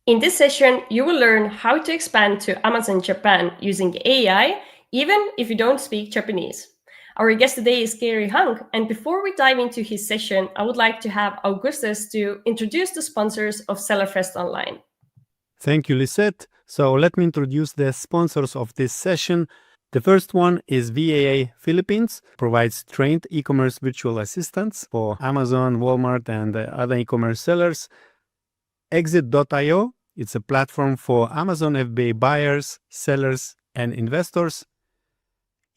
In this session, you will learn how to expand to Amazon Japan using AI, even if you don't speak Japanese. Our guest today is Gary Hung, and before we dive into his session, I would like to have Augustus to introduce the sponsors of Sellerfest Online. Thank you, Lisette. So let me introduce the sponsors of this session. The first one is VAA Philippines, provides trained e-commerce virtual assistants for Amazon, Walmart, and other e-commerce sellers. Exit.io, it's a platform for Amazon FBA buyers, sellers, and investors.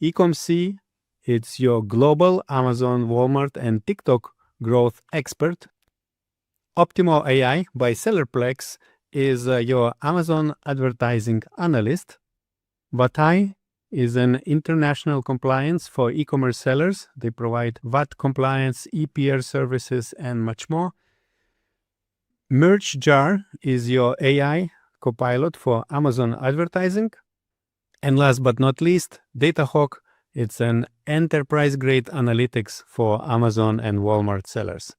Ecomc, it's your global Amazon, Walmart, and TikTok growth expert. Optimal AI by Sellerplex is your Amazon advertising analyst. VATAi is an international compliance for e-commerce sellers. They provide VAT compliance, EPR services, and much more. MerchJar is your AI copilot for Amazon advertising. And last but not least, DataHawk. It's an enterprise-grade analytics for Amazon and Walmart sellers.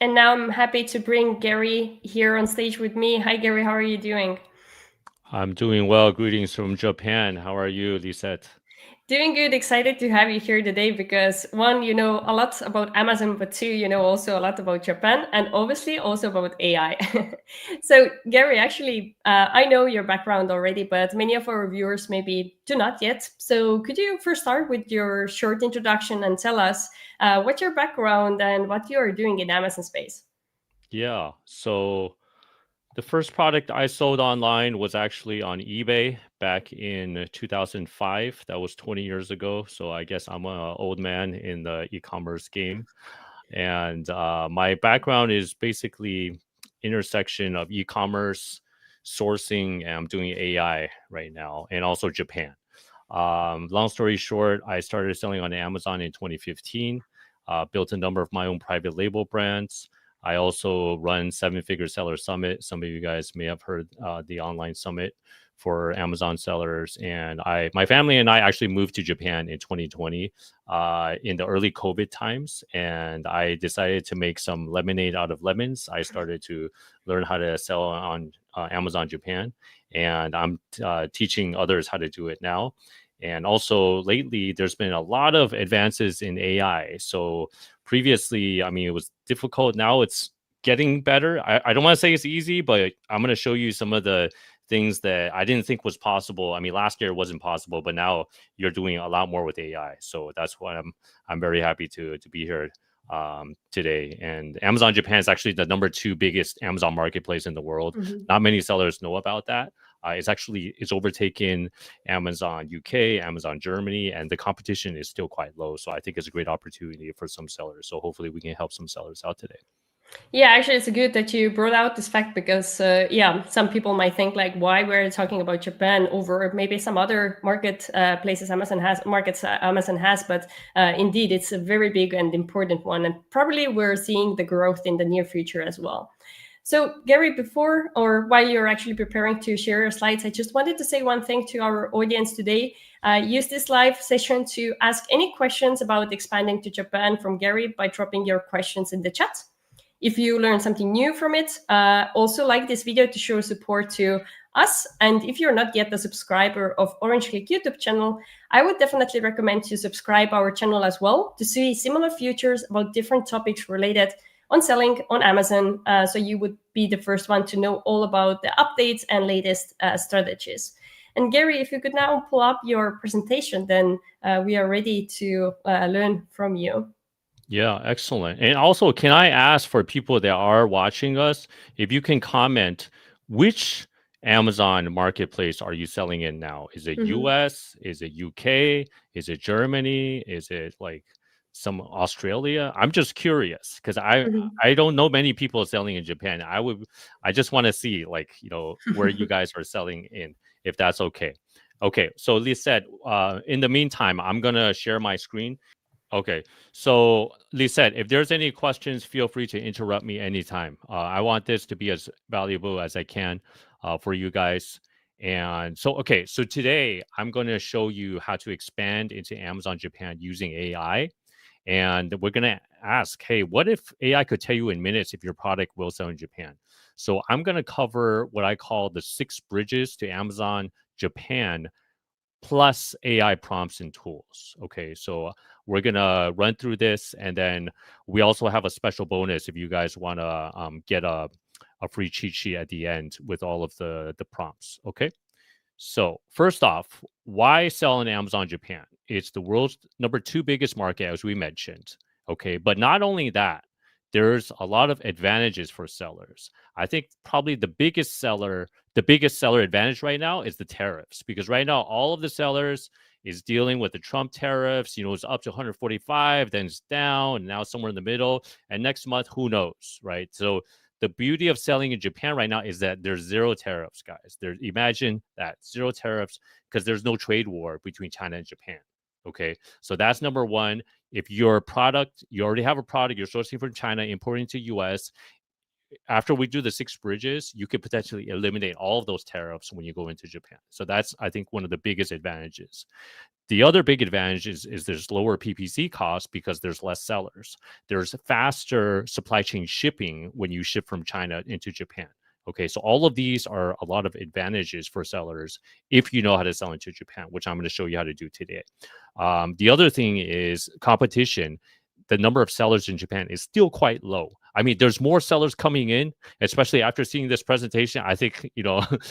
And now I'm happy to bring Gary here on stage with me. Hi, Gary. How are you doing? I'm doing well. Greetings from Japan. How are you, Lisette? Doing good. Excited to have you here today because one, you know a lot about Amazon, but two, you know also a lot about Japan and obviously also about AI. So Gary, actually, I know your background already, but many of our viewers maybe do not yet. So could you first start with your short introduction and tell us what's your background and what you are doing in Amazon space? Yeah. So the first product I sold online was actually on eBay back in 2005. That was 20 years ago. So I guess I'm an old man in the e-commerce game. And my background is basically intersection of e-commerce, sourcing, and I'm doing AI right now, and also Japan. Long story short, I started selling on Amazon in 2015, built a number of my own private label brands. I also run Seven Figure Seller Summit. Some of you guys may have heard the online summit for Amazon sellers. And my family and I actually moved to Japan in 2020 in the early COVID times. And I decided to make some lemonade out of lemons. I started to learn how to sell on Amazon Japan. And I'm teaching others how to do it now. And also lately, there's been a lot of advances in AI. So previously, I mean, it was difficult. Now it's getting better. I don't want to say it's easy, but I'm going to show you some of the things that I didn't think was possible. I mean, last year it wasn't possible, but now you're doing a lot more with AI. So that's why I'm very happy to be here today. And Amazon Japan is actually the number 2 biggest Amazon marketplace in the world. Not many sellers know about that. It's overtaken Amazon UK, Amazon Germany, and the competition is still quite low. So I think it's a great opportunity for some sellers. So hopefully we can help some sellers out today. Yeah, actually, it's good that you brought out this fact because, some people might think like, why we're talking about Japan over maybe some other marketplaces Amazon has, but indeed, it's a very big and important one, and probably we're seeing the growth in the near future as well. So, Gary, before or while you're actually preparing to share your slides, I just wanted to say one thing to our audience today. Use this live session to ask any questions about expanding to Japan from Gary by dropping your questions in the chat. If you learn something new from it, also like this video to show support to us. And if you're not yet a subscriber of Orange Click YouTube channel, I would definitely recommend to subscribe our channel as well to see similar features about different topics related on selling on Amazon. So you would be the first one to know all about the updates and latest strategies. And Gary, if you could now pull up your presentation, then we are ready to learn from you. Yeah, excellent. And also, can I ask for people that are watching us, if you can comment, which Amazon marketplace are you selling in now? Is it US? Is it UK? Is it Germany? Is it like some Australia? I'm just curious because I don't know many people selling in Japan. I just want to see like, where you guys are selling in, if that's okay. Okay, so Lisette, in the meantime, I'm gonna share my screen. Okay, so Lisette, if there's any questions, feel free to interrupt me anytime. I want this to be as valuable as I can for you guys. And so, okay, so today I'm going to show you how to expand into Amazon Japan using AI. And we're going to ask, hey, what if AI could tell you in minutes if your product will sell in Japan? So I'm going to cover what I call the 6 bridges to Amazon Japan plus AI prompts and tools. Okay, so we're gonna run through this, and then we also have a special bonus if you guys want to get a free cheat sheet at the end with all of the prompts. Okay, so first off, why sell in Amazon Japan? It's the world's number 2 biggest market, as we mentioned. Okay, but not only that, there's a lot of advantages for sellers. I think probably the biggest seller advantage right now is the tariffs, because right now all of the sellers is dealing with the Trump tariffs. It's up to 145, then it's down, and now somewhere in the middle. And next month, who knows, right? So the beauty of selling in Japan right now is that there's 0 tariffs, guys. Imagine that, 0 tariffs, because there's no trade war between China and Japan. Okay, so that's number one. If your product, you already have a product, you're sourcing from China, importing to US, after we do the 6 bridges, you could potentially eliminate all of those tariffs when you go into Japan. So that's, I think, one of the biggest advantages. The other big advantage is there's lower PPC costs because there's less sellers. There's faster supply chain shipping when you ship from China into Japan. Okay, so all of these are a lot of advantages for sellers if you know how to sell into Japan, which I'm going to show you how to do today. The other thing is competition. The number of sellers in Japan is still quite low. I mean, there's more sellers coming in, especially after seeing this presentation. I think,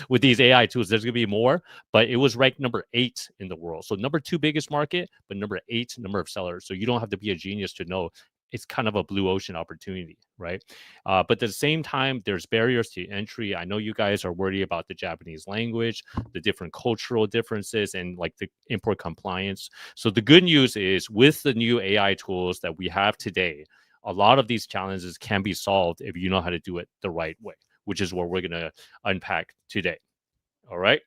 with these AI tools, there's going to be more, but it was ranked number 8 in the world. So number 2 biggest market, but number 8 number of sellers. So you don't have to be a genius to know it's kind of a blue ocean opportunity, right? But at the same time, there's barriers to entry. I know you guys are worried about the Japanese language, the different cultural differences, and like the import compliance. So the good news is with the new AI tools that we have today, a lot of these challenges can be solved if you know how to do it the right way, which is what we're going to unpack today. All right.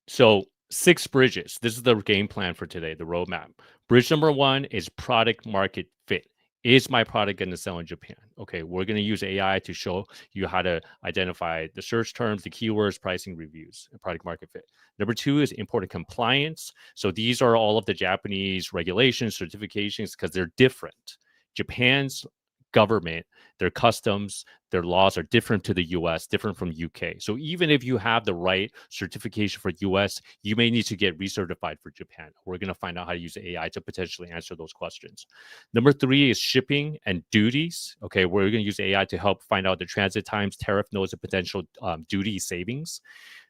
So 6 bridges. This is the game plan for today, the roadmap. Bridge number 1 is product market fit. Is my product going to sell in Japan? Okay, we're going to use AI to show you how to identify the search terms, the keywords, pricing, reviews, and product market fit. Number 2 is import compliance. So these are all of the Japanese regulations, certifications, because they're different. Japan's government, their customs, their laws are different to the US, different from UK. So even if you have the right certification for US, you may need to get recertified for Japan. We're going to find out how to use AI to potentially answer those questions. Number 3 is shipping and duties. Okay, we're going to use AI to help find out the transit times, tariff notes, and potential duty savings.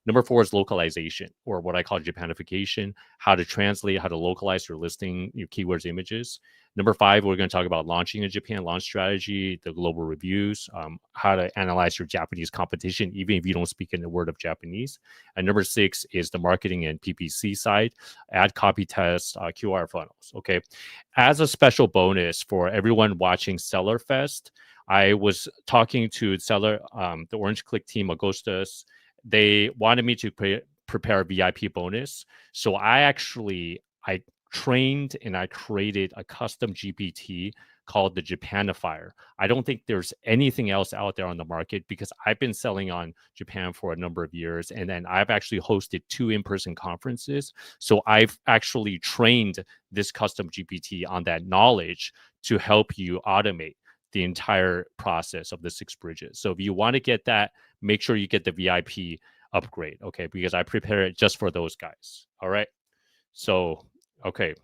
Number 4 is localization, or what I call Japanification, how to translate, how to localize your listing, your keywords, images. Number 5, we're going to talk about launching in Japan, launch strategy, the global reviews, how to analyze your Japanese competition, even if you don't speak in a word of Japanese. And number 6 is the marketing and PPC side, ad copy tests, QR funnels. Okay. As a special bonus for everyone watching Seller Fest, I was talking to the Orange Klik team, Agostas. They wanted me to prepare a VIP bonus. So I trained and I created a custom GPT called the Japanifier. I don't think there's anything else out there on the market because I've been selling on Japan for a number of years. And then I've actually hosted 2 in-person conferences. So I've actually trained this custom GPT on that knowledge to help you automate the entire process of the 6 bridges. So if you want to get that, make sure you get the VIP upgrade, okay? Because I prepare it just for those guys. All right. So, okay.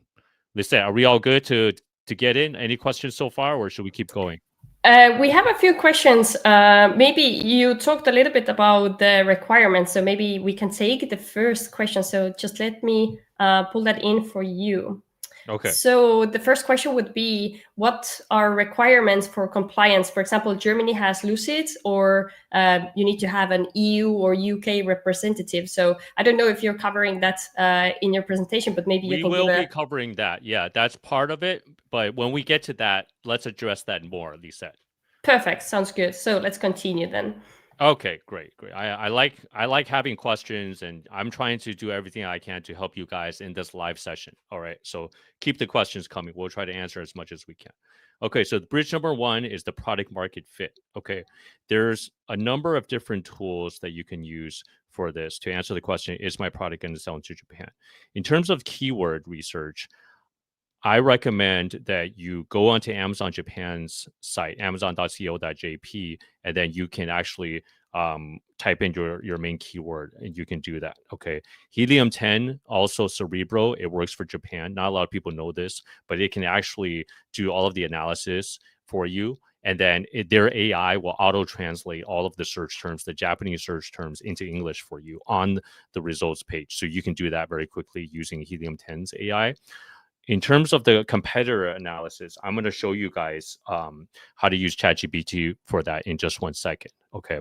LISETT, are we all good to get in? Any questions so far, or should we keep going? We have a few questions. Maybe you talked a little bit about the requirements, so maybe we can take the first question. So just let me pull that in for you. Okay. So the first question would be, what are requirements for compliance? For example, Germany has LISETT, or you need to have an EU or UK representative. So I don't know if you're covering that in your presentation, but maybe you can We will be covering that. Yeah, that's part of it. But when we get to that, let's address that more, LISETT. Perfect. Sounds good. So let's continue then. Okay, great. I like having questions, and I'm trying to do everything I can to help you guys in this live session. All right, so keep the questions coming. We'll try to answer as much as we can. Okay, so bridge number 1 is the product market fit. Okay, there's a number of different tools that you can use for this to answer the question, is my product going to sell into Japan? In terms of keyword research, I recommend that you go onto Amazon Japan's site, amazon.co.jp, and then you can actually type in your main keyword, and you can do that. Okay. Helium 10, also Cerebro, it works for Japan. Not a lot of people know this, but it can actually do all of the analysis for you. And then their AI will auto translate all of the search terms, the Japanese search terms, into English for you on the results page. So you can do that very quickly using Helium 10's AI. In terms of the competitor analysis, I'm going to show you guys how to use ChatGPT for that in just 1 second. Okay.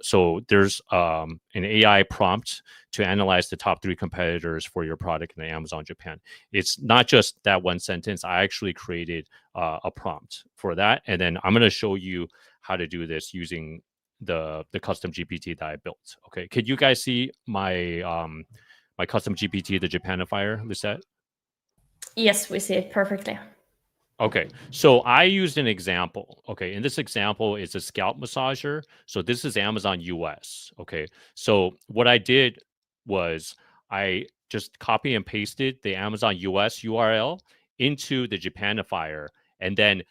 So there's an AI prompt to analyze the top 3 competitors for your product in Amazon Japan. It's not just that one sentence. I actually created a prompt for that. And then I'm going to show you how to do this using the custom GPT that I built. Okay. Could you guys see my my custom GPT, the Japanifier, Lisette? Yes, we see it perfectly. Okay, so I used an example. Okay, in this example is a scalp massager. So this is Amazon US. Okay, so what I did was I just copy and pasted the Amazon US URL into the Japanifier, and then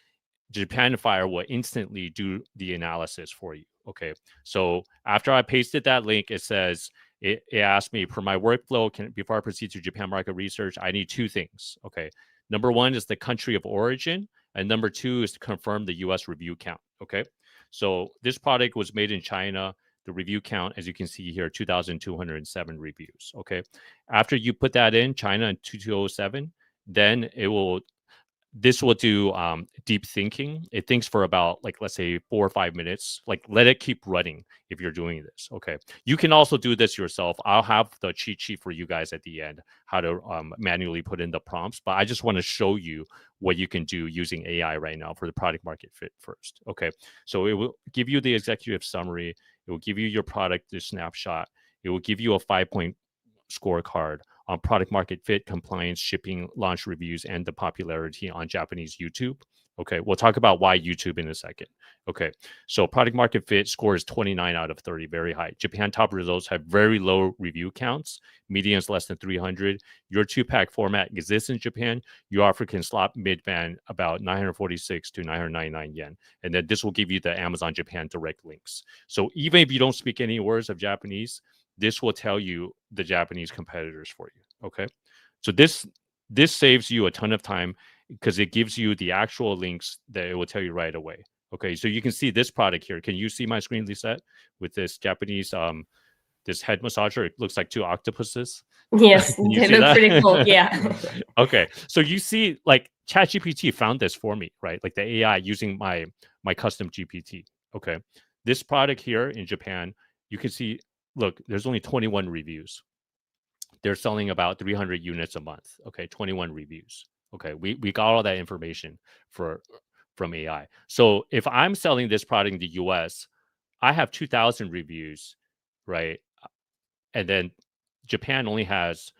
Japanifier will instantly do the analysis for you. Okay, so after I pasted that link, it says it asked me, per my workflow, before I proceed to Japan market research, I need 2 things. Okay, number 1 is the country of origin, and number 2 is to confirm the US review count. Okay, so this product was made in China. The review count, as you can see here, 2,207 reviews. Okay, after you put that in, China in 2207, then this will do deep thinking. It thinks for about, like, let's say 4 or 5 minutes. Like, let it keep running if you're doing this. Okay, you can also do this yourself. I'll have the cheat sheet for you guys at the end, how to manually put in the prompts, but I just want to show you what you can do using AI right now for the product market fit first. Okay, so it will give you the executive summary. It will give you your product, the snapshot. It will give you a 5-point scorecard on product market fit, compliance, shipping, launch reviews, and the popularity on Japanese YouTube. Okay, we'll talk about why YouTube in a second. Okay, so product market fit score is 29 out of 30, very high. Japan top results have very low review counts. Median is less than 300. Your 2-pack format exists in Japan. You offer can slot mid-band about 946 to 999 yen. And then this will give you the Amazon Japan direct links. So even if you don't speak any words of Japanese, this will tell you the Japanese competitors for you. Okay, so this saves you a ton of time because it gives you the actual links that it will tell you right away. Okay, so you can see this product here. Can you see my screen, Lisette, with this Japanese this head massager? It looks like 2 octopuses. Yes, Can you they see look that? pretty cool. Yeah. Okay, so you see, like, ChatGPT found this for me, right? Like the AI using my custom GPT. Okay, this product here in Japan, you can see, look, there's only 21 reviews. They're selling about 300 units a month. Okay, 21 reviews. Okay, we got all that information from AI. So if I'm selling this product in the US, I have 2,000 reviews, right? And then Japan only has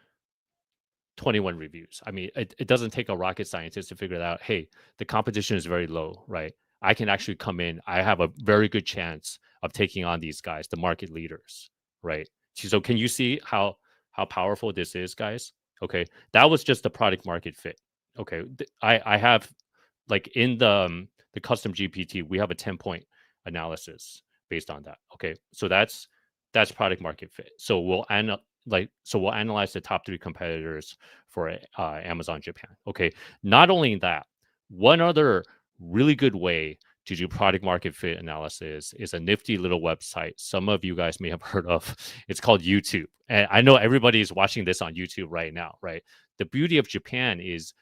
21 reviews. I mean, it doesn't take a rocket scientist to figure out, hey, the competition is very low, right? I can actually come in. I have a very good chance of taking on these guys, the market leaders, right? So can you see how powerful this is, guys? Okay, that was just the product market fit. Okay, I have, like, in the custom GPT, we have a 10-point analysis based on that. Okay, so that's product market fit. So we'll analyze the top 3 competitors for Amazon Japan. Okay, not only that, one other really good way to do product market fit analysis is a nifty little website some of you guys may have heard of. It's called YouTube, and I know everybody is watching this on YouTube right now, right? The beauty of Japan is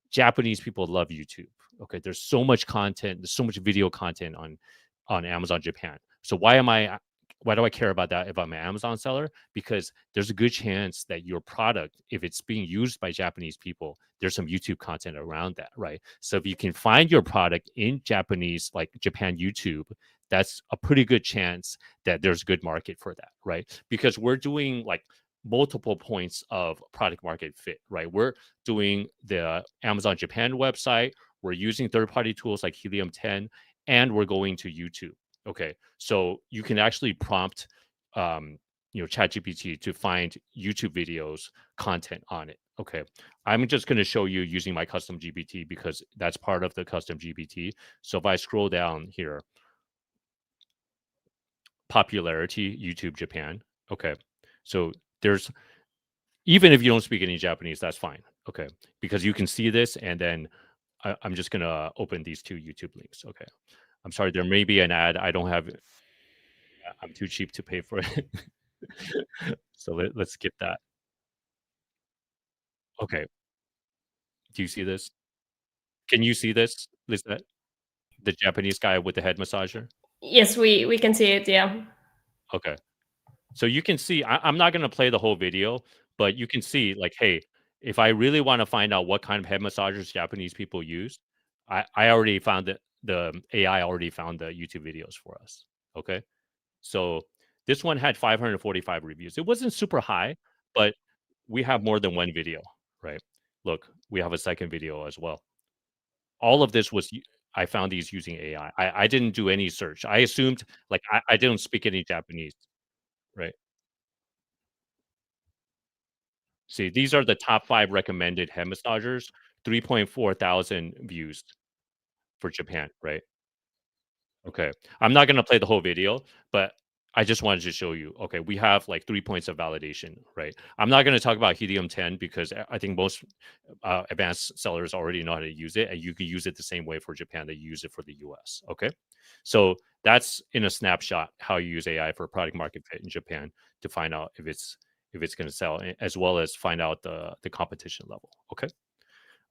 Japanese people love YouTube. Okay, there's so much content, there's so much video content on Amazon Japan. So why do I care about that if I'm an Amazon seller? Because there's a good chance that your product, if it's being used by Japanese people, there's some YouTube content around that, right? So if you can find your product in Japanese, like Japan YouTube, that's a pretty good chance that there's a good market for that, right? Because we're doing, like, multiple points of product market fit, right? We're doing the Amazon Japan website, we're using third-party tools like Helium 10, and we're going to YouTube. Okay, so you can actually prompt ChatGPT to find YouTube videos content on it. Okay, I'm just going to show you using my custom GPT because that's part of the custom GPT. So if I scroll down here, popularity, YouTube Japan. Okay, so there's, even if you don't speak any Japanese, that's fine. Okay, because you can see this, and then I'm just going to open these two YouTube links. Okay, I'm sorry, there may be an ad. I don't have, I'm too cheap to pay for it. So let's skip that. Okay, do you see this? Can you see this, Lizette? The Japanese guy with the head massager? Yes, we can see it. Yeah. Okay. So you can see, I'm not going to play the whole video, but you can see, like, hey, if I really want to find out what kind of head massagers Japanese people use, I already found it. The AI already found the YouTube videos for us. Okay. So this one had 545 reviews. It wasn't super high, but we have more than one video, right? Look, we have a second video as well. All of this was, I found these using AI. I didn't do any search. I assumed, like, I didn't speak any Japanese, right? See, these are the top 5 recommended head massagers, 3.4 thousand views for Japan, right? Okay. I'm not gonna play the whole video, but I just wanted to show you, okay, we have like 3 points of validation, right? I'm not gonna talk about Helium 10 because I think most advanced sellers already know how to use it, and you can use it the same way for Japan that you use it for the US. Okay. So that's in a snapshot how you use AI for product market fit in Japan to find out if it's going to sell, as well as find out the competition level. Okay.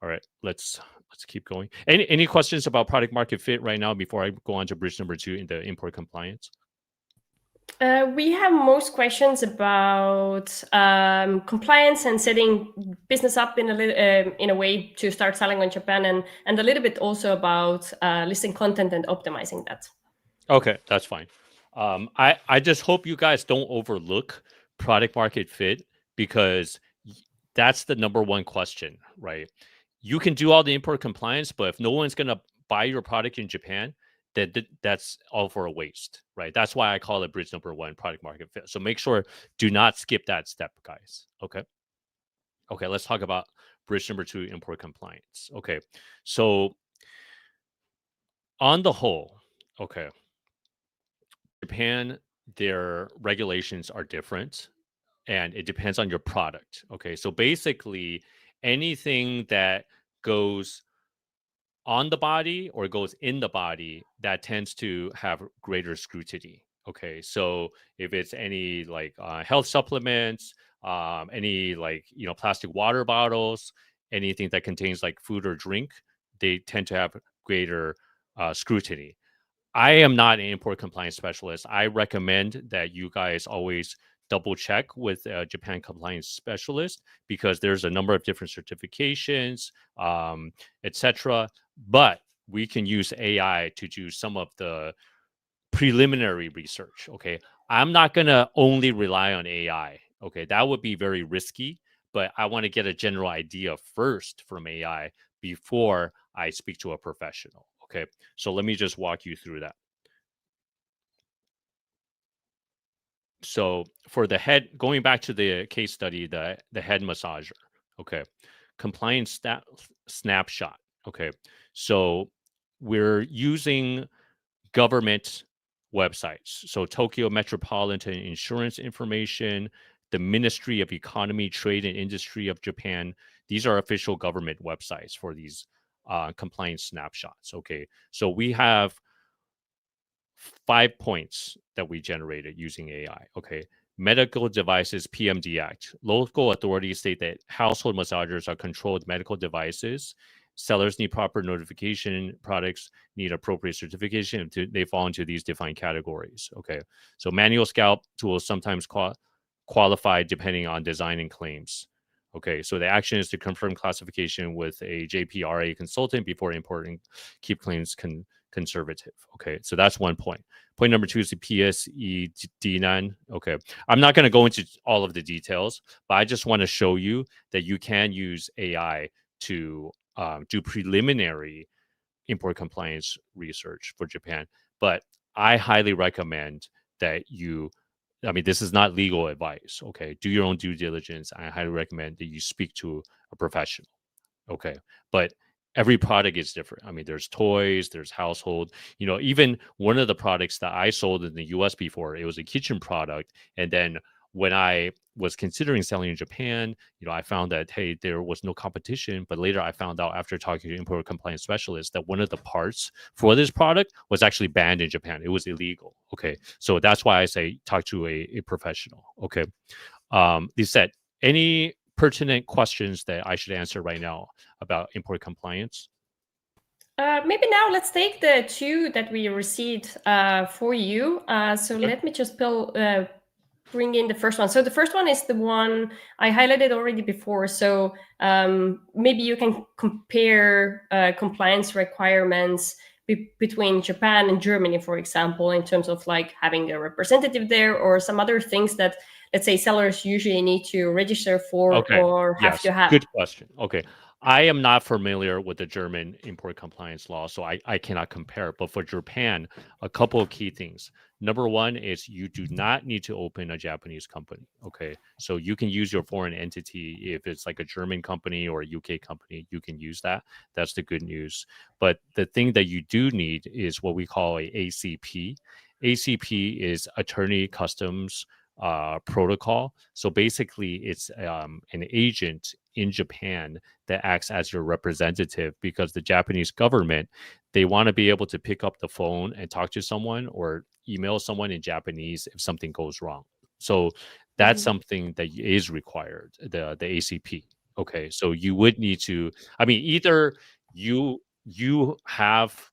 All right. Let's keep going. Any questions about product market fit right now before I go on to bridge number 2 in the import compliance? We have most questions about compliance and setting business up in a way to start selling on Japan, and a little bit also about listing content and optimizing that. Okay, that's fine. I just hope you guys don't overlook product market fit, because that's the number one question, right? You can do all the import compliance, but if no one's gonna buy your product in Japan, then that's all for a waste, right? That's why I call it bridge number 1, product market fit. So make sure, do not skip that step, guys. Okay. Okay, let's talk about bridge number 2, import compliance. Okay, so on the whole, okay, Japan, their regulations are different, and it depends on your product. Okay, so basically, anything that goes on the body or goes in the body, that tends to have greater scrutiny. Okay, so if it's any like health supplements, any like plastic water bottles, anything that contains like food or drink, they tend to have greater scrutiny. I am not an import compliance specialist. I recommend that you guys always double check with a Japan compliance specialist, because there's a number of different certifications, etc. But we can use AI to do some of the preliminary research. Okay, I'm not gonna only rely on AI. Okay, that would be very risky. But I want to get a general idea first from AI before I speak to a professional. Okay, so let me just walk you through that. So for the head, going back to the case study, the head massager, okay, compliance snapshot, okay. So we're using government websites. So Tokyo Metropolitan Insurance Information, the Ministry of Economy, Trade and Industry of Japan. These are official government websites for these compliance snapshots. Okay, so we have 5 points that we generated using AI. Okay. Medical Devices PMD Act. Local authorities state that household massagers are controlled medical devices. Sellers need proper notification. Products need appropriate certification. They fall into these defined categories. Okay. So manual scalp tools sometimes qualify depending on design and claims. Okay. So the action is to confirm classification with a JPRA consultant before importing. Keep claims conservative. Okay, so that's one point. Point number 2 is the PSED9. Okay, I'm not going to go into all of the details, but I just want to show you that you can use AI to do preliminary import compliance research for Japan. But I highly recommend that this is not legal advice. Okay, do your own due diligence. I highly recommend that you speak to a professional. Okay. But every product is different. I mean, there's toys, there's household, even one of the products that I sold in the US before, it was a kitchen product. And then when I was considering selling in Japan, I found that, hey, there was no competition. But later I found out after talking to import compliance specialists that one of the parts for this product was actually banned in Japan. It was illegal. Okay. So that's why I say talk to a professional. Okay. Lisette, any pertinent questions that I should answer right now about import compliance? Maybe now let's take the two that we received for you. So let me just bring in the first one. So the first one is the one I highlighted already before. So maybe you can compare compliance requirements between Japan and Germany, for example, in terms of like having a representative there or some other things that, let's say, sellers usually need to register for or have to have. Good question. Okay. I am not familiar with the German import compliance law, so I cannot compare. But for Japan, a couple of key things. Number one is you do not need to open a Japanese company. Okay. So you can use your foreign entity. If it's like a German company or a UK company, you can use that. That's the good news. But the thing that you do need is what we call a ACP. ACP is Attorney Customs protocol. So basically, it's an agent in Japan that acts as your representative because the Japanese government, they want to be able to pick up the phone and talk to someone or email someone in Japanese if something goes wrong. So that's something that is required, the ACP. Okay, so you would need to, I mean, either you have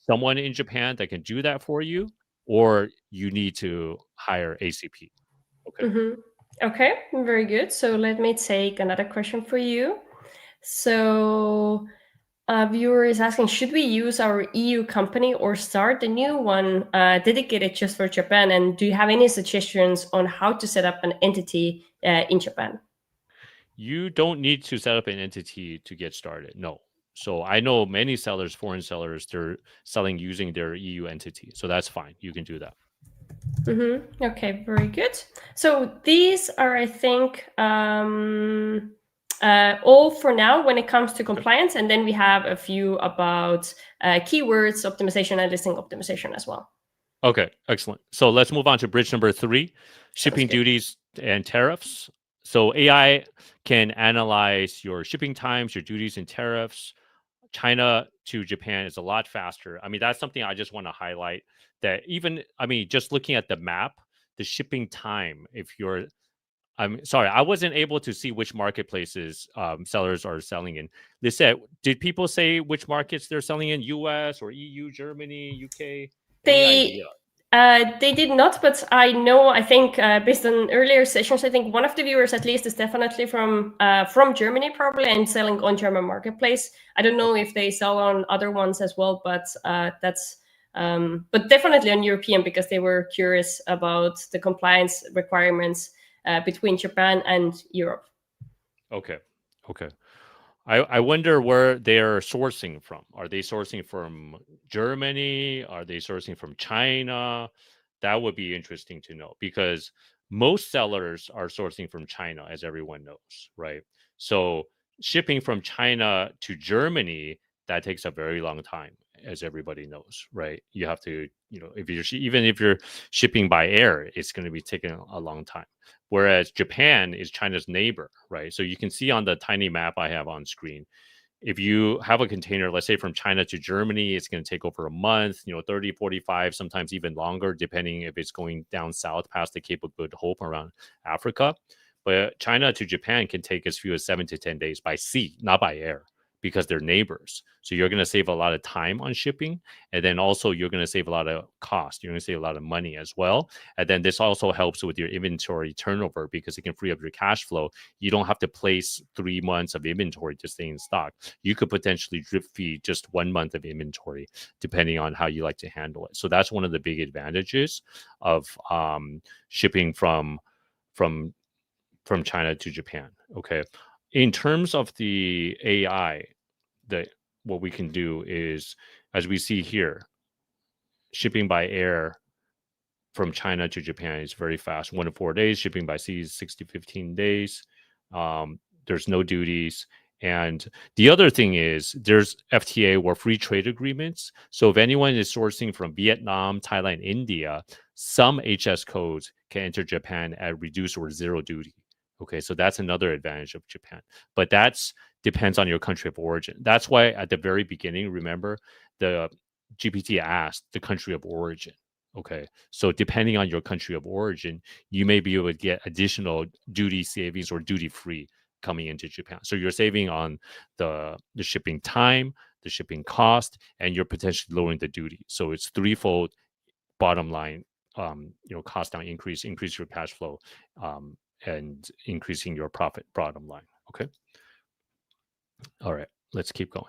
someone in Japan that can do that for you, or you need to hire ACP. Okay. Okay, very good. So let me take another question for you. So a viewer is asking, should we use our EU company or start a new one dedicated just for Japan? And do you have any suggestions on how to set up an entity in Japan? You don't need to set up an entity to get started. No. So I know many sellers, foreign sellers, they're selling using their EU entity. So that's fine. You can do that. Okay, very good. So these are, I think, all for now when it comes to compliance. And then we have a few about keywords optimization and listing optimization as well. Okay, excellent. So let's move on to bridge number 3, shipping duties and tariffs. So AI can analyze your shipping times, your duties and tariffs. China to Japan is a lot faster. I mean, that's something I just want to highlight that even, I mean, just looking at the map, the shipping time, if you're, I'm sorry, I wasn't able to see which marketplaces sellers are selling in. They said, did people say which markets they're selling in? US or EU, Germany, UK? They did not, but I know, I think based on earlier sessions, I think one of the viewers at least is definitely from Germany probably and selling on German marketplace. I don't know if they sell on other ones as well, but that's but definitely on European because they were curious about the compliance requirements between Japan and Europe. Okay. I wonder where they're sourcing from. Are they sourcing from Germany? Are they sourcing from China? That would be interesting to know because most sellers are sourcing from China, as everyone knows, right? So shipping from China to Germany, that takes a very long time, as everybody knows, right? You have to, if you're even if you're shipping by air, it's going to be taking a long time. Whereas Japan is China's neighbor, right? So you can see on the tiny map I have on screen, if you have a container, let's say from China to Germany, it's going to take over a month, 30, 45, sometimes even longer, depending if it's going down south past the Cape of Good Hope around Africa. But China to Japan can take as few as 7 to 10 days by sea, not by air, because they're neighbors. So you're going to save a lot of time on shipping. And then also you're going to save a lot of cost. You're going to save a lot of money as well. And then this also helps with your inventory turnover because it can free up your cash flow. You don't have to place 3 months of inventory to stay in stock. You could potentially drip feed just 1 month of inventory, depending on how you like to handle it. So that's one of the big advantages of shipping from China to Japan. Okay. In terms of the AI, what we can do is, as we see here, shipping by air from China to Japan is very fast, 1 to 4 days. Shipping by sea is 6 to 15 days. There's no duties. And the other thing is there's FTA or free trade agreements. So if anyone is sourcing from Vietnam, Thailand, India, some HS codes can enter Japan at reduced or zero duty. Okay, so that's another advantage of Japan. But that's depends on your country of origin. That's why at the very beginning, remember, the GPT asked the country of origin. Okay, so depending on your country of origin, you may be able to get additional duty savings or duty free coming into Japan. So you're saving on the shipping time, the shipping cost, and you're potentially lowering the duty. So it's threefold bottom line, cost down increase your cash flow, and increasing your profit bottom line. Okay. All right, let's keep going.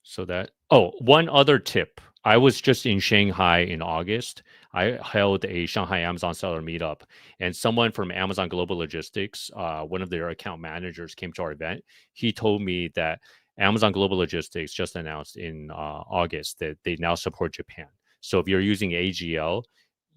So that, one other tip. I was just in Shanghai in August. I held a Shanghai Amazon seller meetup, and someone from Amazon Global Logistics, one of their account managers, came to our event. He told me that Amazon Global Logistics just announced in August that they now support Japan. So if you're using AGL,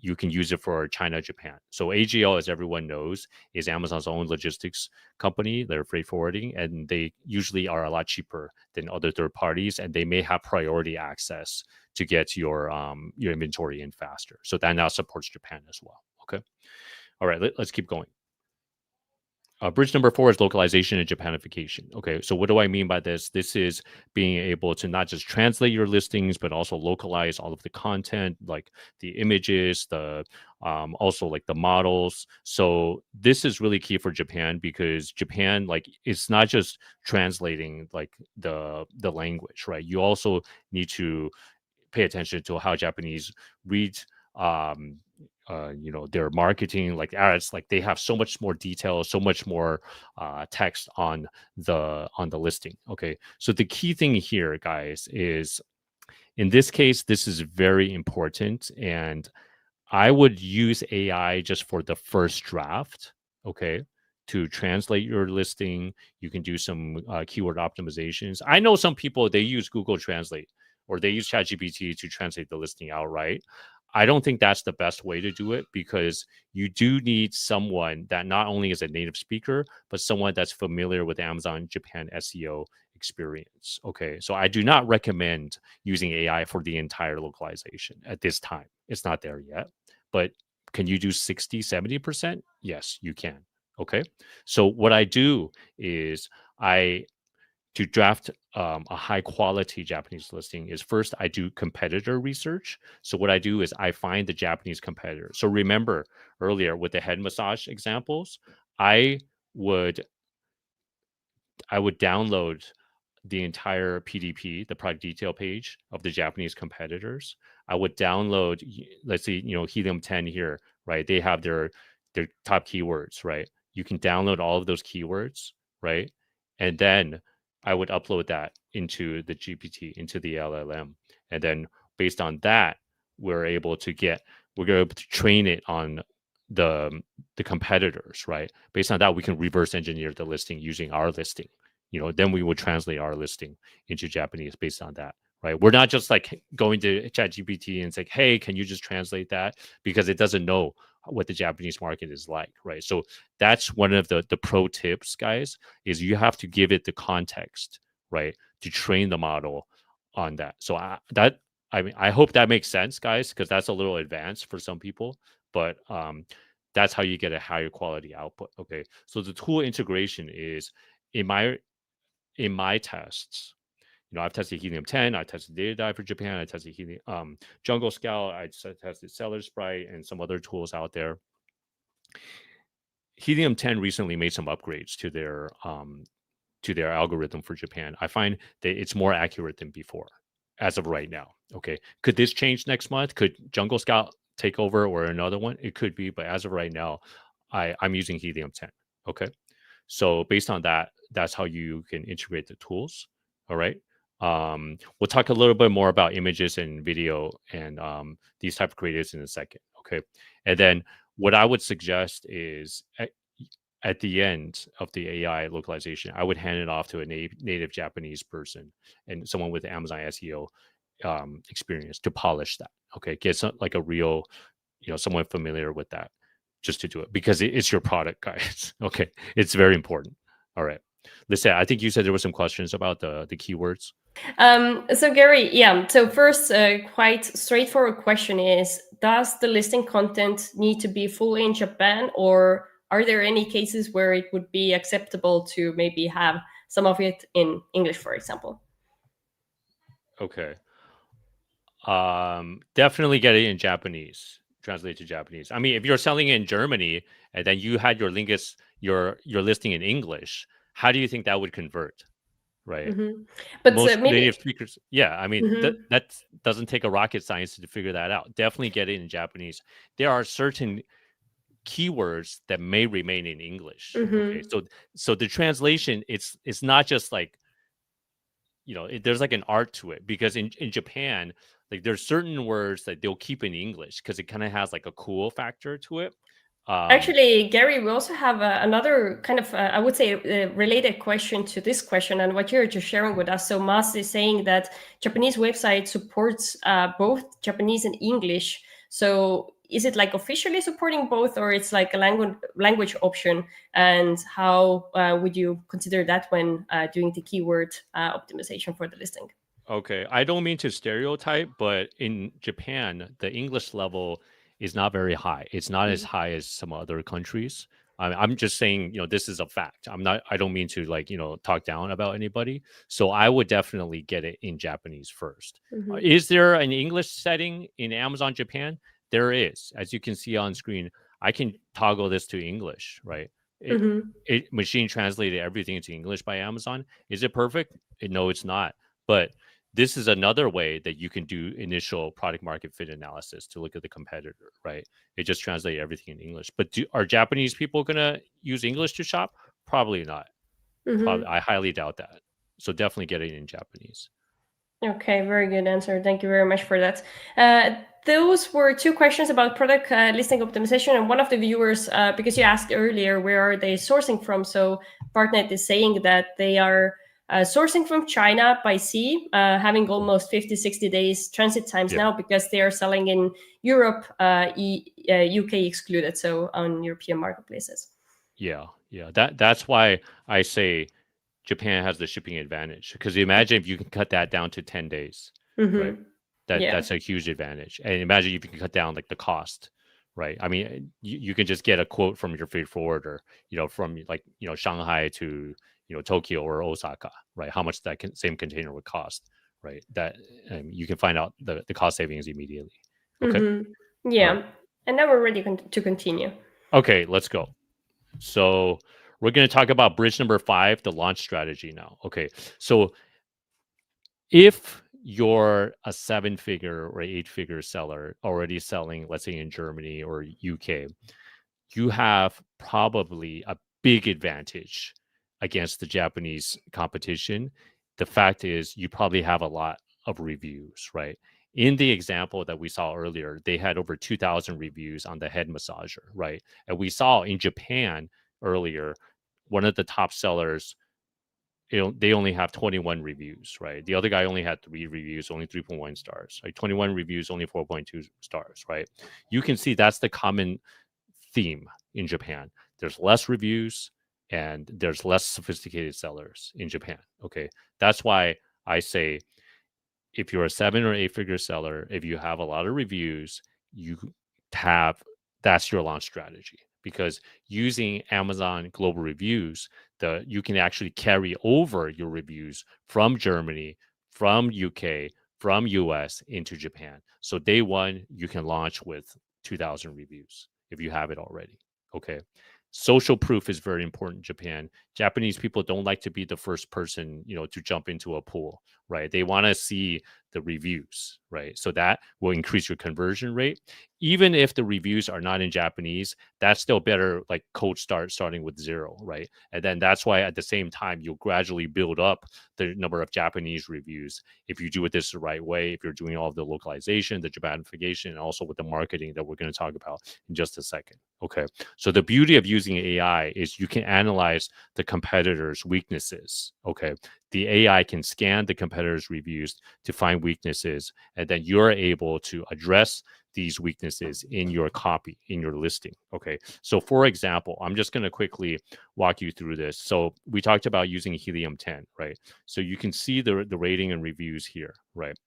you can use it for China, Japan. So AGL, as everyone knows, is Amazon's own logistics company. They're freight forwarding, and they usually are a lot cheaper than other third parties, and they may have priority access to get your inventory in faster. So that now supports Japan as well. Okay. All right, let's keep going. Bridge number 4 is localization and Japanification. Okay, so what do I mean by this? This is being able to not just translate your listings, but also localize all of the content, like the images, the also like the models. So this is really key for Japan, because Japan, like, it's not just translating like the language, right? You also need to pay attention to how Japanese read their marketing, like ads. Like, they have so much more detail, so much more text on the listing. Okay, so the key thing here, guys, is in this case, this is very important, and I would use AI just for the first draft. Okay, to translate your listing. You can do some keyword optimizations. I know some people, they use Google Translate, or they use ChatGPT to translate the listing outright. I don't think that's the best way to do it, because you do need someone that not only is a native speaker, but someone that's familiar with Amazon Japan SEO experience. Okay, so I do not recommend using AI for the entire localization at this time. It's not there yet, but can you do 60, 70%? Yes, you can. Okay, so what I do is to draft a high quality Japanese listing is, first I do competitor research. So what I do is I find the Japanese competitors. So remember earlier with the head massage examples, I would download the entire PDP, the product detail page of the Japanese competitors. I would download, let's see, Helium 10 here, right? They have their top keywords, right? You can download all of those keywords, right? And then I would upload that into the GPT, into the LLM. And then based on that, we're able to train it on the competitors, right? Based on that, we can reverse engineer the listing using our listing. Then we would translate our listing into Japanese based on that, right? We're not just like going to ChatGPT and say, hey, can you just translate that? Because it doesn't know what the Japanese market is like, right? So that's one of the pro tips, guys, is you have to give it the context, right, to train the model on that. So I hope that makes sense, guys, because that's a little advanced for some people, but that's how you get a higher quality output. Okay, so the tool integration is in my tests. I've tested Helium 10, I tested DataDive for Japan, I tested Jungle Scout, I tested Seller Sprite, and some other tools out there. Helium 10 recently made some upgrades to their algorithm for Japan. I find that it's more accurate than before, as of right now. Okay, could this change next month? Could Jungle Scout take over or another one? It could be, but as of right now, I'm using Helium 10. Okay, so based on that, that's how you can integrate the tools. All right. We'll talk a little bit more about images and video and these type of creatives in a second. Okay. And then what I would suggest is at the end of the AI localization, I would hand it off to a native Japanese person and someone with Amazon SEO experience to polish that. Okay. Get like a real, someone familiar with that, just to do it, because it's your product, guys. Okay. It's very important. All right. Listen, I think you said there were some questions about the keywords. So Gary, yeah. So first, quite straightforward question is: does the listing content need to be fully in Japan, or are there any cases where it would be acceptable to maybe have some of it in English, for example? Okay. Definitely get it in Japanese. Translate to Japanese. I mean, if you're selling in Germany and then you had your your listing in English, how do you think that would convert? Right. Mm-hmm. But Most maybe. native speakers, yeah. I mean, Mm-hmm. that doesn't take a rocket science to figure that out. Definitely get it in Japanese. There are certain keywords that may remain in English. Okay, Mm-hmm. so the translation, it's not just like, there's like an art to it, because in Japan, like there's certain words that they'll keep in English because it kind of has like a cool factor to it. Actually, Gary, we also have another kind of, I would say, related question to this question and what you're just sharing with us. So Mas is saying that Japanese website supports both Japanese and English. So is it like officially supporting both, or it's like a language option? And how would you consider that when doing the keyword optimization for the listing? Okay, I don't mean to stereotype, but in Japan, the English level is not very high. It's not as high as some other countries. I'm just saying, this is a fact. I don't mean to like, talk down about anybody. So I would definitely get it in Japanese first. Mm-hmm. Is there an English setting in Amazon Japan? There is. As you can see on screen, I can toggle this to English, right? It, Mm-hmm. it machine translated everything into English by Amazon. Is it perfect? No, it's not. But this is another way that you can do initial product market fit analysis to look at the competitor, right? It just translates everything in English. But are Japanese people going to use English to shop? Probably not. Mm-hmm. I highly doubt that. So definitely get it in Japanese. Okay, very good answer. Thank you very much for that. Those were two questions about product listing optimization, and one of the viewers, because you asked earlier, where are they sourcing from? So Partnet is saying that they are sourcing from China by sea, having almost 50, 60 days transit times now, because they are selling in Europe, UK excluded, so on European marketplaces. Yeah. That's why I say Japan has the shipping advantage, because imagine if you can cut that down to 10 days, right? That's a huge advantage. And imagine if you can cut down like the cost, right? I mean, you can just get a quote from your freight forwarder, from like, Shanghai to, Tokyo or Osaka, right? How much that same container would cost, right? That you can find out the cost savings immediately. Okay. Mm-hmm. Yeah. Right. And now we're ready to continue. Okay, let's go. So we're going to talk about bridge number 5, the launch strategy now. Okay. So if you're a 7-figure or 8-figure seller already selling, let's say in Germany or UK, you have probably a big advantage against the Japanese competition. The fact is, you probably have a lot of reviews, right? In the example that we saw earlier, they had over 2,000 reviews on the head massager, right? And we saw in Japan earlier, one of the top sellers, they only have 21 reviews, right? The other guy only had 3 reviews, only 3.1 stars. Like 21 reviews, only 4.2 stars, right? You can see that's the common theme in Japan. There's less reviews and there's less sophisticated sellers in Japan. Okay. That's why I say, if you're a 7 or 8-figure seller, if you have a lot of reviews, that's your launch strategy, because using Amazon global reviews, you can actually carry over your reviews from Germany, from UK, from US into Japan. So day one, you can launch with 2,000 reviews if you have it already. Okay. Social proof is very important in Japan. Japanese people don't like to be the first person, to jump into a pool, right? They want to see the reviews, right? So that will increase your conversion rate. Even if the reviews are not in Japanese, that's still better, like cold starting with 0, right? And then that's why at the same time, you'll gradually build up the number of Japanese reviews if you do it this the right way, if you're doing all of the localization, the Japanification, and also with the marketing that we're going to talk about in just a second. Okay. So the beauty of using AI is you can analyze the competitors' weaknesses. Okay. The AI can scan the competitors' reviews to find weaknesses, and then you're able to address these weaknesses in your copy, in your listing. Okay. So for example, I'm just going to quickly walk you through this. So we talked about using Helium 10, right? So you can see the rating and reviews here, right?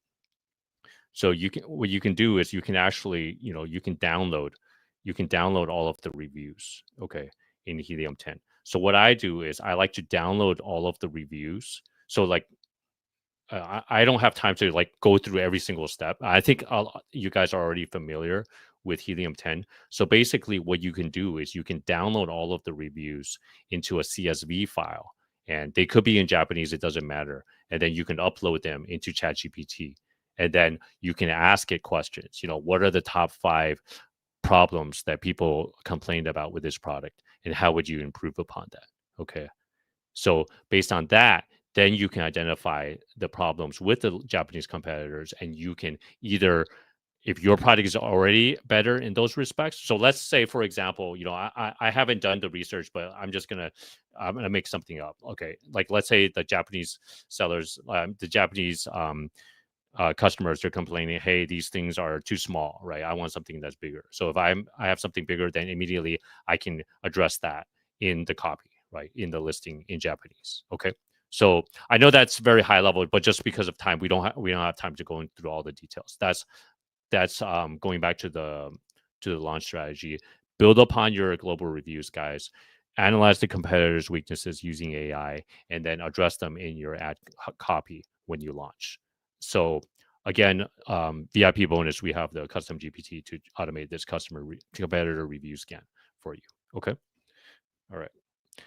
So what you can do is you can actually, you can download all of the reviews, okay, in Helium 10. So what I do is I like to download all of the reviews. So like I don't have time to like go through every single step. I think you guys are already familiar with Helium 10. So basically what you can do is you can download all of the reviews into a CSV file, and they could be in Japanese, it doesn't matter. And then you can upload them into ChatGPT. And then you can ask it questions. What are the top 5 problems that people complained about with this product? And how would you improve upon that? Okay. So based on that, then you can identify the problems with the Japanese competitors, and you can either, if your product is already better in those respects. So let's say, for example, I haven't done the research, but I'm gonna make something up. Okay, like let's say the Japanese sellers, the Japanese customers are complaining, hey, these things are too small, right? I want something that's bigger. So if I have something bigger, then immediately I can address that in the copy, right, in the listing in Japanese. Okay. So I know that's very high level, but just because of time, we don't have time to go through all the details. That's going back to the launch strategy. Build upon your global reviews, guys. Analyze the competitors' weaknesses using AI, and then address them in your ad copy when you launch. So again, VIP bonus, we have the custom GPT to automate this competitor review scan for you. Okay. All right.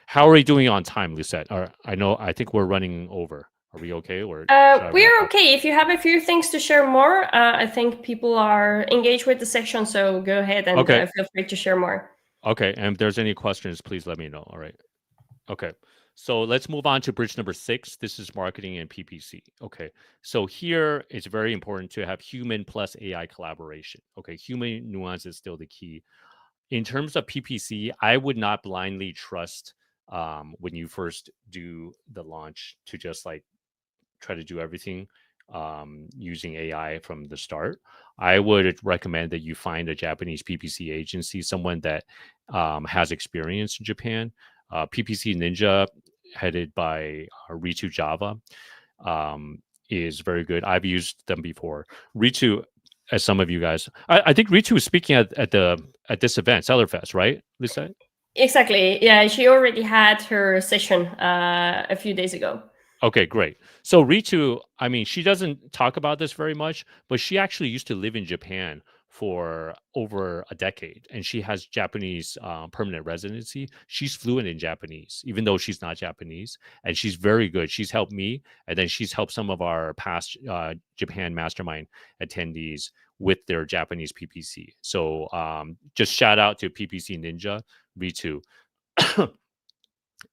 How are we doing on time, Lisette? I think we're running over. Are we okay? Or we're okay. If you have a few things to share more, I think people are engaged with the section, so go ahead and feel free to share more. Okay, and if there's any questions, please let me know. All right. Okay, so let's move on to bridge number 6. This is marketing and PPC. Okay, so here it's very important to have human plus AI collaboration. Okay, human nuance is still the key. In terms of PPC, I would not blindly trust when you first do the launch to just like try to do everything using AI from the start. I would recommend that you find a Japanese PPC agency, someone that has experience in Japan. PPC Ninja, headed by Ritu Java, is very good. I've used them before. Ritu, as some of you guys, I think Ritu was speaking at this event, Sellerfest, right, Lisa? Exactly. Yeah, she already had her session a few days ago. Okay, great. So Ritu, I mean, she doesn't talk about this very much, but she actually used to live in Japan for over a decade, and she has Japanese permanent residency. She's fluent in Japanese, even though she's not Japanese, and she's very good. She's helped me, and then she's helped some of our past Japan Mastermind attendees with their Japanese PPC. So just shout out to PPC Ninja, Ritu.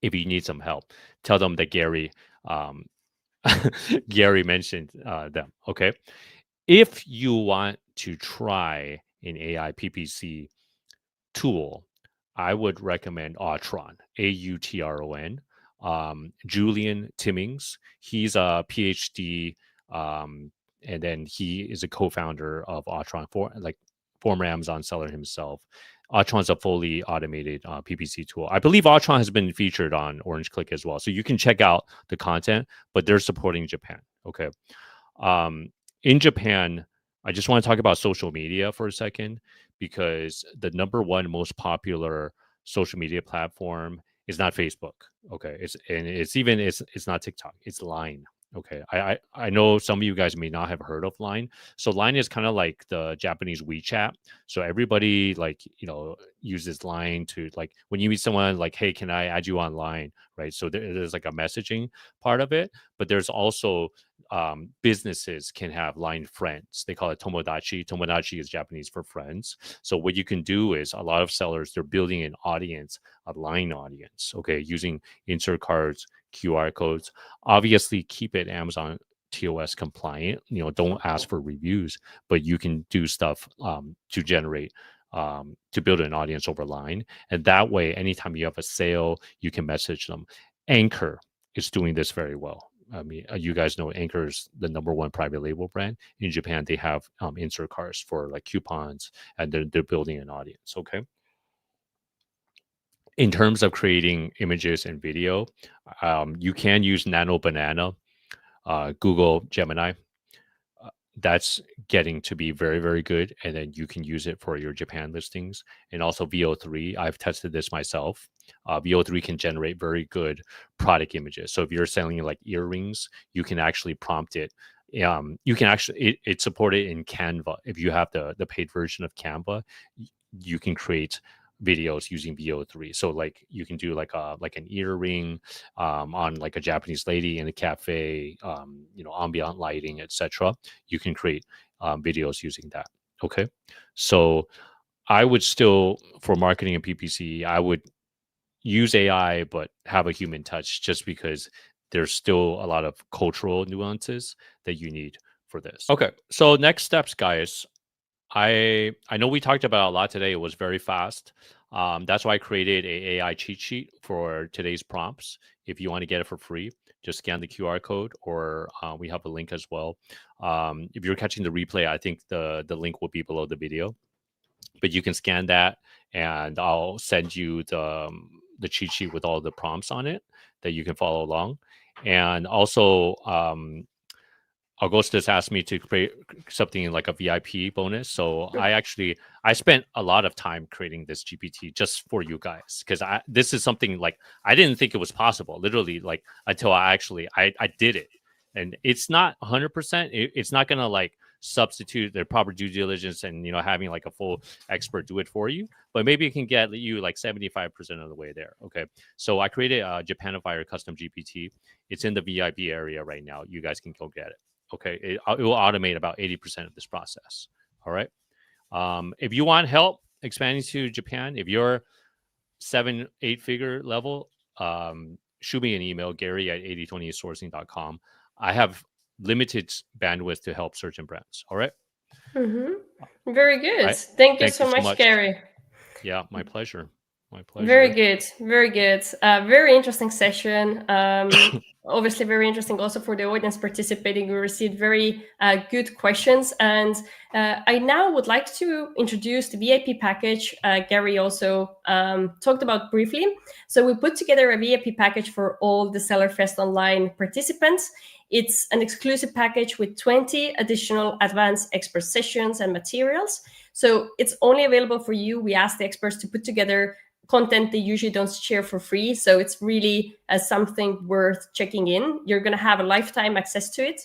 If you need some help, tell them that Gary mentioned them. Okay. If you want to try an AI PPC tool, I would recommend Autron, Autron. Julian Timmings, he's a PhD, and then he is a co-founder of Autron, former Amazon seller himself. Autron's a fully automated PPC tool. I believe Autron has been featured on Orange Click as well. So you can check out the content, but they're supporting Japan. Okay. In Japan, I just want to talk about social media for a second, because the number one most popular social media platform is not Facebook. Okay. It's not TikTok. It's Line. Okay. I know some of you guys may not have heard of Line. So Line is kind of like the Japanese WeChat. So everybody uses Line to, like, when you meet someone, like, hey, can I add you on Line? Right. So there's like a messaging part of it, but there's also businesses can have Line friends. They call it Tomodachi. Tomodachi is Japanese for friends. So what you can do is, a lot of sellers, they're building an audience, a Line audience, okay, using insert cards, QR codes. Obviously, keep it Amazon TOS compliant. Don't ask for reviews, but you can do stuff to generate, to build an audience over Line. And that way, anytime you have a sale, you can message them. Anchor is doing this very well. I mean, you guys know Anchor is the #1 private label brand in Japan. They have insert cards for like coupons, and they're building an audience. Okay. In terms of creating images and video, you can use Nano Banana, Google Gemini. That's getting to be very, very good. And then you can use it for your Japan listings. And also VO3. I've tested this myself. VO3 can generate very good product images. So if you're selling like earrings, you can actually prompt it. You can actually it supported in Canva. If you have the paid version of Canva, you can create videos using VO3. So like you can do like an earring on like a Japanese lady in a cafe, ambient lighting, etc. You can create videos using that. Okay, so I would still, for marketing and PPC, I would use AI but have a human touch, just because there's still a lot of cultural nuances that you need for this. Okay, so next steps, guys. I know we talked about a lot today. It was very fast. That's why I created a AI cheat sheet for today's prompts. If you want to get it for free, just scan the QR code, or we have a link as well. If you're catching the replay, I think the link will be below the video. But you can scan that, and I'll send you the cheat sheet with all the prompts on it that you can follow along. And also, Augustus asked me to create something like a VIP bonus. So I spent a lot of time creating this GPT just for you guys, because this is something like I didn't think it was possible, literally, like until I did it. And it's not 100%. It's not gonna like substitute the proper due diligence and having like a full expert do it for you, but maybe it can get you like 75% of the way there. Okay, so I created a Japanifier custom GPT. It's in the VIP area right now. You guys can go get it. Okay, it will automate about 80% of this process. All right. If you want help expanding to Japan, if you're 7-8 figure level, shoot me an email, Gary@8020sourcing.com. I have limited bandwidth to help certain brands. All right. Very good. Thank you so much, Gary. Yeah, my pleasure. My pleasure. Very good. Very good. Very interesting session. Obviously very interesting also for the audience participating. We received very good questions, and I now would like to introduce the VIP package Gary also talked about briefly. So we put together a VIP package for all the SellerFest Online participants. It's an exclusive package with 20 additional advanced expert sessions and materials. So it's only available for you. We asked the experts to put together content they usually don't share for free. So it's really something worth checking in. You're going to have a lifetime access to it.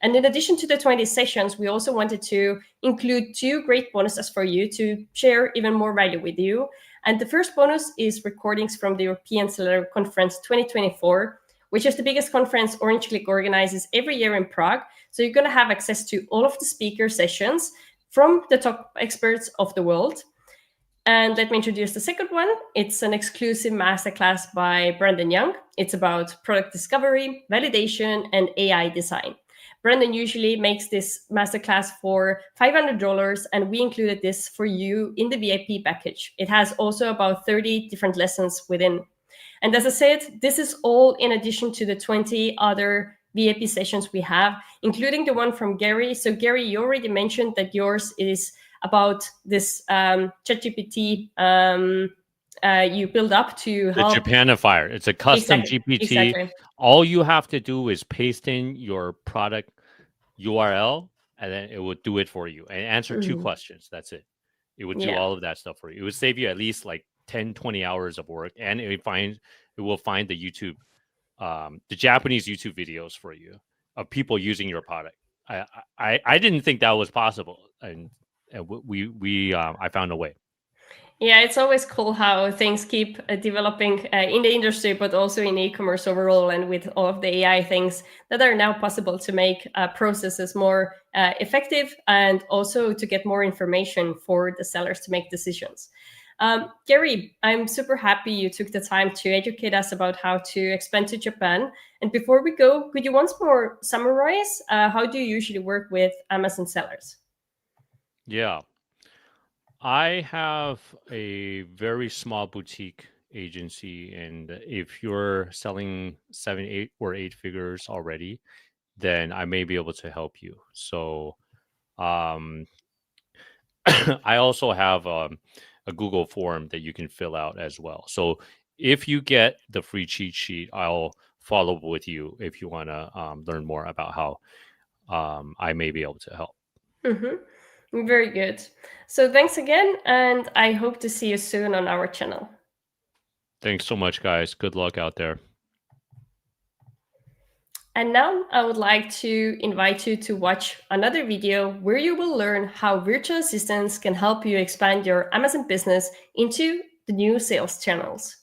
And in addition to the 20 sessions, we also wanted to include 2 great bonuses for you to share even more value with you. And the first bonus is recordings from the European Seller Conference 2024, which is the biggest conference Orange Klik organizes every year in Prague. So you're going to have access to all of the speaker sessions from the top experts of the world. And let me introduce the second one. It's an exclusive masterclass by Brandon Young. It's about product discovery, validation, and AI design. Brandon usually makes this masterclass for $500, and we included this for you in the VIP package. It has also about 30 different lessons within. And as I said, this is all in addition to the 20 other VIP sessions we have, including the one from Gary. So Gary, you already mentioned that yours is about this ChatGPT you build up to help. The Japanifier. It's a custom GPT. Exactly. All you have to do is paste in your product URL, and then it will do it for you and answer 2 questions. That's it. It would do all of that stuff for you. It would save you at least like 10, 20 hours of work, and it will find the YouTube, the Japanese YouTube videos for you of people using your product. I didn't think that was possible, and I found a way. Yeah, it's always cool how things keep developing in the industry, but also in e-commerce overall, and with all of the AI things that are now possible to make processes more effective, and also to get more information for the sellers to make decisions. Gary, I'm super happy you took the time to educate us about how to expand to Japan. And before we go, could you once more summarize how do you usually work with Amazon sellers? Yeah. I have a very small boutique agency, and if you're selling 7, 8, or 8 figures already, then I may be able to help you. So I also have a Google form that you can fill out as well. So if you get the free cheat sheet, I'll follow up with you if you want to learn more about how I may be able to help. Very good. So thanks again, and I hope to see you soon on our channel. Thanks so much, guys. Good luck out there. And now I would like to invite you to watch another video where you will learn how virtual assistants can help you expand your Amazon business into the new sales channels.